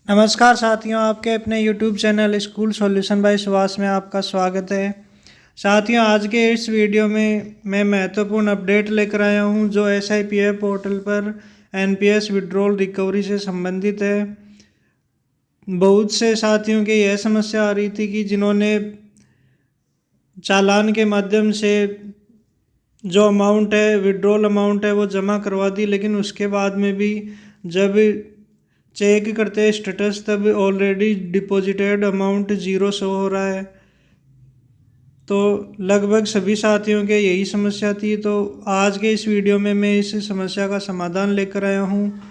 नमस्कार साथियों, आपके अपने YouTube channel school solution bye Subhash में आपका स्वागत है। साथियों, आज के इस वीडियो में मैं महत्वपूर्ण अपडेट लेकर आया हूं जो SIPF पोर्टल पर NPS विड्रॉल रिकवरी से संबंधित है। बहुत से साथियों की यह समस्या आ रही थी कि जिन्होंने चालान के माध्यम से जो अमाउंट है, विड्रॉल अमाउंट है, वो जमा करवा दी, लेकिन उसके बाद में भी जब चेक करते हैं स्टेटस तब already deposited amount zero show हो रहा है। तो लगभग सभी साथियों के यही समस्या थी। तो आज के इस वीडियो में मैं इस समस्या का समाधान लेकर आया हूँ।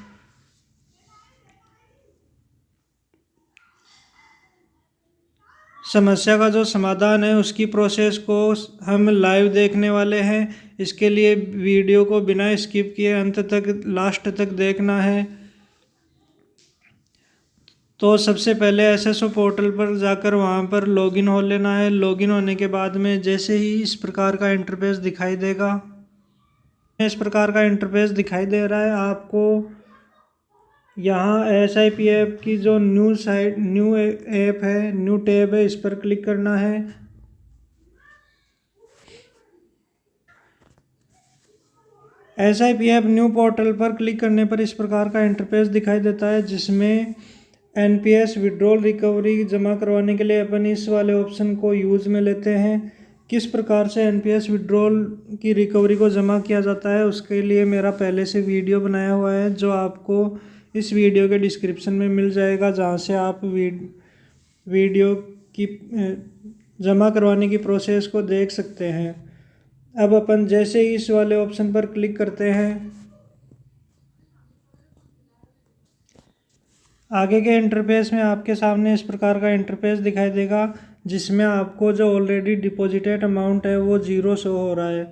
समस्या का जो समाधान है उसकी प्रोसेस को हम लाइव देखने वाले हैं। इसके लिए वीडियो को बिना स्किप किए अंत तक, लास्ट तक देखना है। तो सबसे पहले SSO पोर्टल पर जाकर वहाँ पर लॉगिन हो लेना है। लॉगिन होने के बाद में जैसे ही इस प्रकार का इंटरफेस दिखाई देगा, इस प्रकार का इंटरफेस दिखाई दे रहा है आपको। यहाँ SIPF की जो न्यू ऐप है, न्यू टैब है, इस पर क्लिक करना है। SIPF न्यू पोर्टल पर क्लिक करने पर इस प्रकार का इंटरफेस दिखाई देता है जिसमें NPS विड्रॉल रिकवरी जमा करवाने के लिए अपन इस वाले ऑप्शन को यूज़ में लेते हैं। किस प्रकार से NPS विड्रॉल की रिकवरी को जमा किया जाता है उसके लिए मेरा पहले से वीडियो बनाया हुआ है जो आपको इस वीडियो के डिस्क्रिप्शन में मिल जाएगा, जहां से आप वीडियो की जमा करवाने की प्रोसेस को देख सकते हैं। अब अपन जैसे ही इस वाले ऑप्शन पर क्लिक करते हैं, आगे के इंटरफेस में आपके सामने इस प्रकार का इंटरफेस दिखाई देगा जिसमें आपको जो ऑलरेडी डिपॉजिटेड अमाउंट है वो ज़ीरो शो हो रहा है।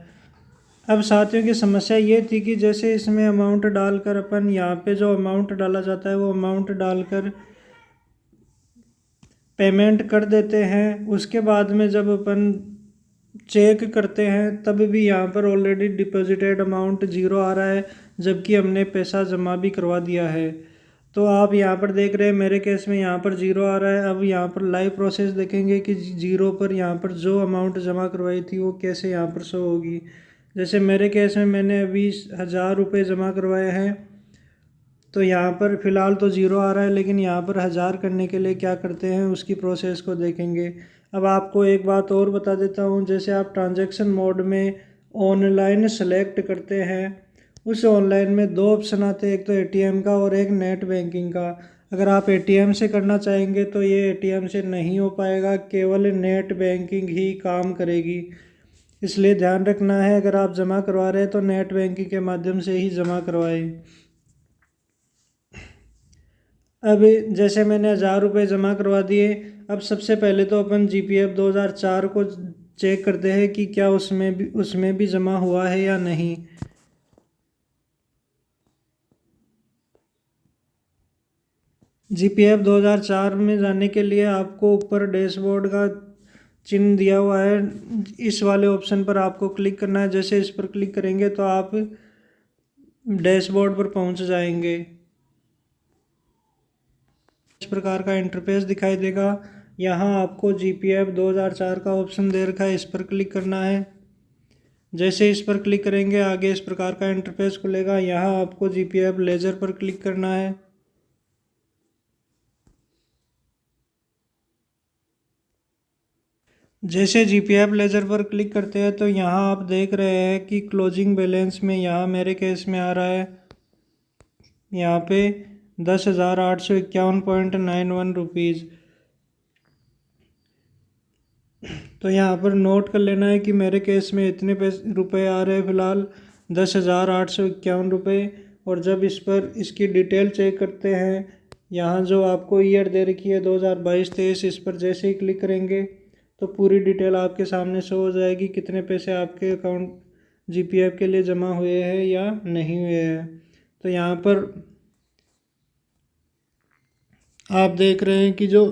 अब साथियों की समस्या ये थी कि जैसे इसमें अमाउंट डालकर अपन यहाँ पे जो अमाउंट डाला जाता है वो अमाउंट डालकर पेमेंट कर देते हैं, उसके बाद में जब अपन चेक करते हैं तब भी यहाँ पर ऑलरेडी डिपॉजिटेड अमाउंट ज़ीरो आ रहा है, जबकि हमने पैसा जमा भी करवा दिया है। तो आप यहाँ पर देख रहे हैं मेरे केस में यहाँ पर ज़ीरो आ रहा है। अब यहाँ पर लाइव प्रोसेस देखेंगे कि ज़ीरो पर यहाँ पर जो अमाउंट जमा करवाई थी वो कैसे यहाँ पर शो होगी। जैसे मेरे केस में मैंने अभी 1000 रुपये जमा करवाए हैं, तो यहाँ पर फ़िलहाल तो ज़ीरो आ रहा है, लेकिन यहाँ पर 1000 करने के लिए क्या करते हैं उसकी प्रोसेस को देखेंगे। अब आपको एक बात और बता देता हूँ, जैसे आप ट्रांजैक्शन मोड में ऑनलाइन सेलेक्ट करते हैं, उस ऑनलाइन में दो ऑप्शन आते हैं, एक तो ATM का और एक नेट बैंकिंग का। अगर आप ATM से करना चाहेंगे तो ये ATM से नहीं हो पाएगा, केवल नेट बैंकिंग ही काम करेगी। इसलिए ध्यान रखना है, अगर आप जमा करवा रहे हैं तो नेट बैंकिंग के माध्यम से ही जमा करवाएं। अब जैसे मैंने 1000 रुपये जमा करवा दिए, अब सबसे पहले तो अपन GPF 2004 को चेक करते हैं कि क्या उसमें भी जमा हुआ है या नहीं। GPF 2004 में जाने के लिए आपको ऊपर डैशबोर्ड का चिन्ह दिया हुआ है, इस वाले ऑप्शन पर आपको क्लिक करना है। जैसे इस पर क्लिक करेंगे तो आप डैशबोर्ड पर पहुंच जाएंगे। इस प्रकार का इंटरफेस दिखाई देगा। यहाँ आपको GPF 2004 का ऑप्शन दे रखा है, इस पर क्लिक करना है। जैसे इस पर क्लिक करेंगे आगे इस प्रकार का इंटरफेस खुलेगा। यहाँ आपको GPF लेजर पर क्लिक करना है। जैसे GPF लेजर पर क्लिक करते हैं तो यहाँ आप देख रहे हैं कि क्लोजिंग बैलेंस में यहाँ मेरे केस में आ रहा है, यहाँ पे 10,851.91 रुपीज़। तो यहाँ पर नोट कर लेना है कि मेरे केस में इतने रुपए आ रहे हैं फ़िलहाल 10,851 रुपये। और जब इस पर इसकी डिटेल चेक करते हैं, यहाँ जो आपको ईयर दे रखी है 2022-23, इस पर जैसे ही क्लिक करेंगे तो पूरी डिटेल आपके सामने शो हो जाएगी, कितने पैसे आपके अकाउंट GPF के लिए जमा हुए हैं या नहीं हुए हैं। तो यहाँ पर आप देख रहे हैं कि जो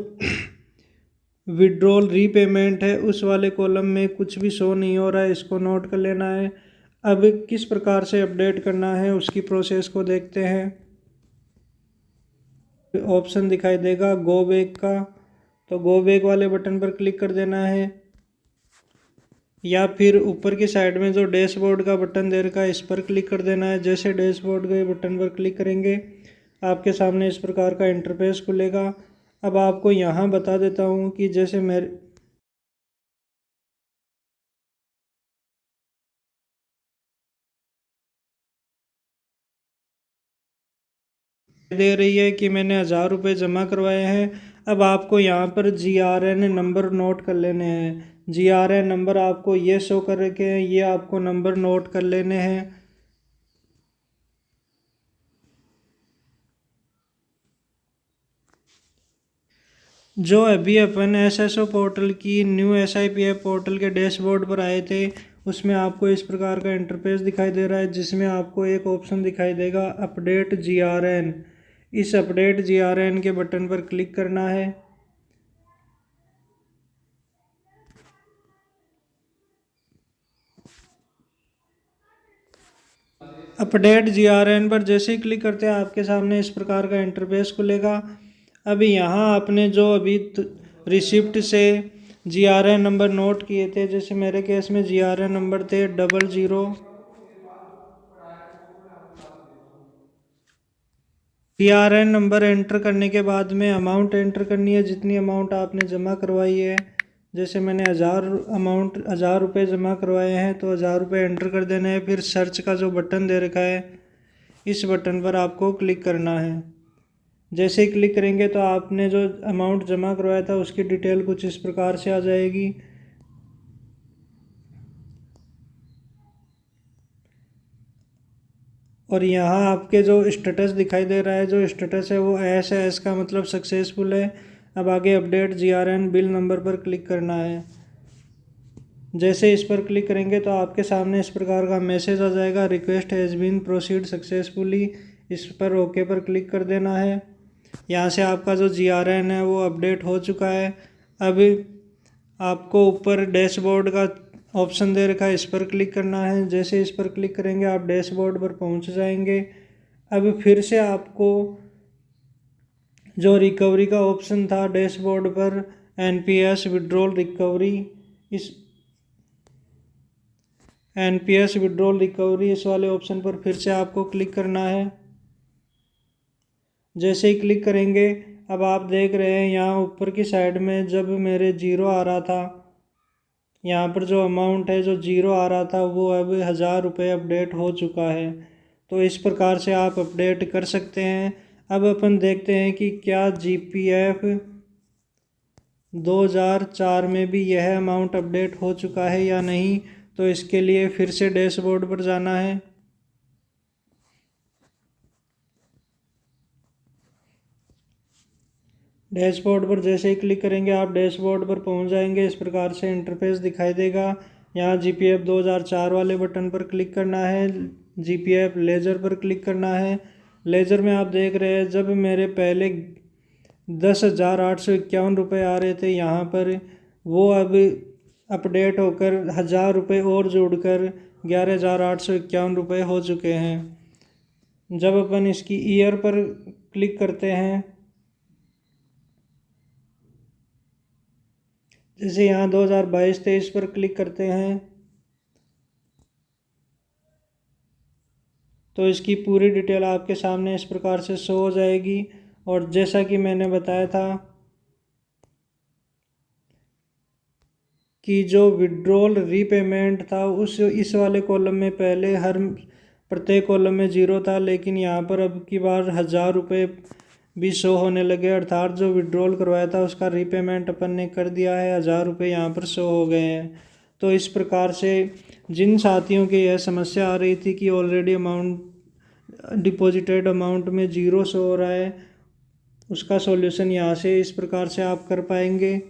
विड्रॉल रीपेमेंट है उस वाले कॉलम में कुछ भी शो नहीं हो रहा है, इसको नोट कर लेना है। अब किस प्रकार से अपडेट करना है उसकी प्रोसेस को देखते हैं। ऑप्शन दिखाई देगा गो बैक का, तो गो बैक वाले बटन पर क्लिक कर देना है। या फिर ऊपर की साइड में जो डैशबोर्ड का बटन दे रखा है इस पर क्लिक कर देना है। जैसे डैशबोर्ड के बटन पर क्लिक करेंगे आपके सामने इस प्रकार का इंटरफेस खुलेगा। अब आपको यहाँ बता देता हूँ कि जैसे मेरे दे रही है कि मैंने 1000 रुपये जमा करवाए हैं। अब आपको यहाँ पर GRN नंबर नोट कर लेने हैं। GRN नंबर आपको ये शो कर रखे हैं, ये आपको नंबर नोट कर लेने हैं। जो अभी अपन SSO पोर्टल की न्यू SIPF पोर्टल के डैशबोर्ड पर आए थे उसमें आपको इस प्रकार का इंटरफेस दिखाई दे रहा है, जिसमें आपको एक ऑप्शन दिखाई देगा अपडेट GRN। इस अपडेट GRN के बटन पर क्लिक करना है। अपडेट GRN पर जैसे ही क्लिक करते हैं आपके सामने इस प्रकार का इंटरफेस खुलेगा। अभी यहाँ आपने जो अभी रिसिप्ट से GRN नंबर नोट किए थे, जैसे मेरे केस में GRN नंबर थे 00। GRN नंबर एंटर करने के बाद में अमाउंट एंटर करनी है, जितनी अमाउंट आपने जमा करवाई है। जैसे मैंने 1000 रुपये जमा करवाए हैं तो 1000 रुपये एंटर कर देना है। फिर सर्च का जो बटन दे रखा है इस बटन पर आपको क्लिक करना है। जैसे ही क्लिक करेंगे तो आपने जो अमाउंट जमा करवाया था उसकी डिटेल कुछ इस प्रकार से आ जाएगी। और यहाँ आपके जो स्टेटस दिखाई दे रहा है, जो स्टेटस है वो एस है, एस का मतलब सक्सेसफुल है। अब आगे अपडेट GRN बिल नंबर पर क्लिक करना है। जैसे इस पर क्लिक करेंगे तो आपके सामने इस प्रकार का मैसेज आ जाएगा, request has been proceed successfully. इस पर ओके पर क्लिक कर देना है। यहाँ से आपका जो GRN है वो अपडेट हो चुका है। अब आपको ऊपर डैशबोर्ड का ऑप्शन दे रखा है, इस पर क्लिक करना है। जैसे इस पर क्लिक करेंगे आप डैशबोर्ड पर पहुँच जाएंगे। अब फिर से आपको जो रिकवरी का ऑप्शन था डैशबोर्ड पर NPS विड्रॉल रिकवरी, इस NPS विड्रॉल रिकवरी इस वाले ऑप्शन पर फिर से आपको क्लिक करना है। जैसे ही क्लिक करेंगे अब आप देख रहे हैं यहाँ ऊपर की साइड में जब मेरे जीरो आ रहा था, यहाँ पर जो अमाउंट है जो जीरो आ रहा था वो अब 1000 रुपये अपडेट हो चुका है। तो इस प्रकार से आप अपडेट कर सकते हैं। अब अपन देखते हैं कि क्या GPF 2004 में भी यह अमाउंट अपडेट हो चुका है या नहीं। तो इसके लिए फिर से डैशबोर्ड पर जाना है। डैशबोर्ड पर जैसे ही क्लिक करेंगे आप डैशबोर्ड पर पहुंच जाएंगे। इस प्रकार से इंटरफेस दिखाई देगा। यहाँ GPF 2004 वाले बटन पर क्लिक करना है, GPF लेजर पर क्लिक करना है। लेजर में आप देख रहे हैं जब मेरे पहले 10,851 रुपये आ रहे थे यहाँ पर, वो अब अपडेट होकर 1000 रुपये और जोड़कर 11,851 रुपये हो चुके हैं। जब अपन इसकी ईयर पर क्लिक करते हैं, जैसे यहाँ 2022-23 पर क्लिक करते हैं तो इसकी पूरी डिटेल आपके सामने इस प्रकार से शो हो जाएगी। और जैसा कि मैंने बताया था कि जो विड्रॉल रीपेमेंट था उस इस वाले कॉलम में पहले हर प्रत्येक कॉलम में जीरो था, लेकिन यहाँ पर अब की बार 1000 रुपये भी शो होने लगे, अर्थात जो विड्रॉल करवाया था उसका रीपेमेंट अपन ने कर दिया है, 1000 रुपये यहाँ पर शो हो गए हैं। तो इस प्रकार से जिन साथियों की यह समस्या आ रही थी कि ऑलरेडी अमाउंट डिपॉजिटेड अमाउंट में जीरो शो हो रहा है, उसका सॉल्यूशन यहाँ से इस प्रकार से आप कर पाएंगे।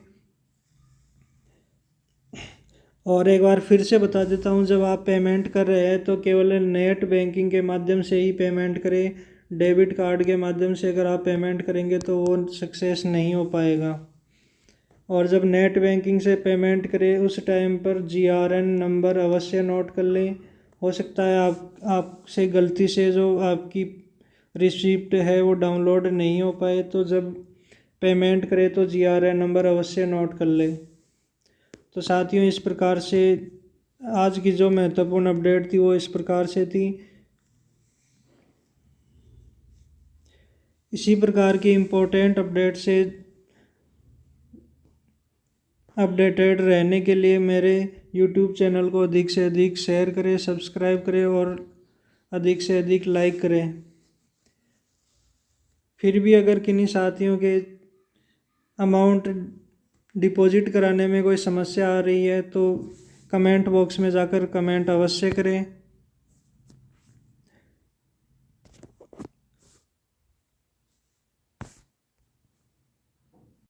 और एक बार फिर से बता देता हूँ, जब आप पेमेंट कर रहे हैं तो केवल नेट बैंकिंग के माध्यम से ही पेमेंट करें। डेबिट कार्ड के माध्यम से अगर आप पेमेंट करेंगे तो वो सक्सेस नहीं हो पाएगा। और जब नेट बैंकिंग से पेमेंट करें उस टाइम पर GRN नंबर अवश्य नोट कर लें। हो सकता है आपसे गलती से जो आपकी रिसिप्ट है वो डाउनलोड नहीं हो पाए तो जब पेमेंट करे तो GRN नंबर अवश्य नोट कर ले। तो साथियों, इस प्रकार से आज की जो महत्वपूर्ण अपडेट थी वो इस प्रकार से थी। इसी प्रकार की इम्पोर्टेंट अपडेट से अपडेटेड रहने के लिए मेरे YouTube चैनल को अधिक से अधिक शेयर करें, सब्सक्राइब करें और अधिक से अधिक लाइक करें। फिर भी अगर किन्हीं साथियों के अमाउंट डिपॉजिट कराने में कोई समस्या आ रही है तो कमेंट बॉक्स में जाकर कमेंट अवश्य करें।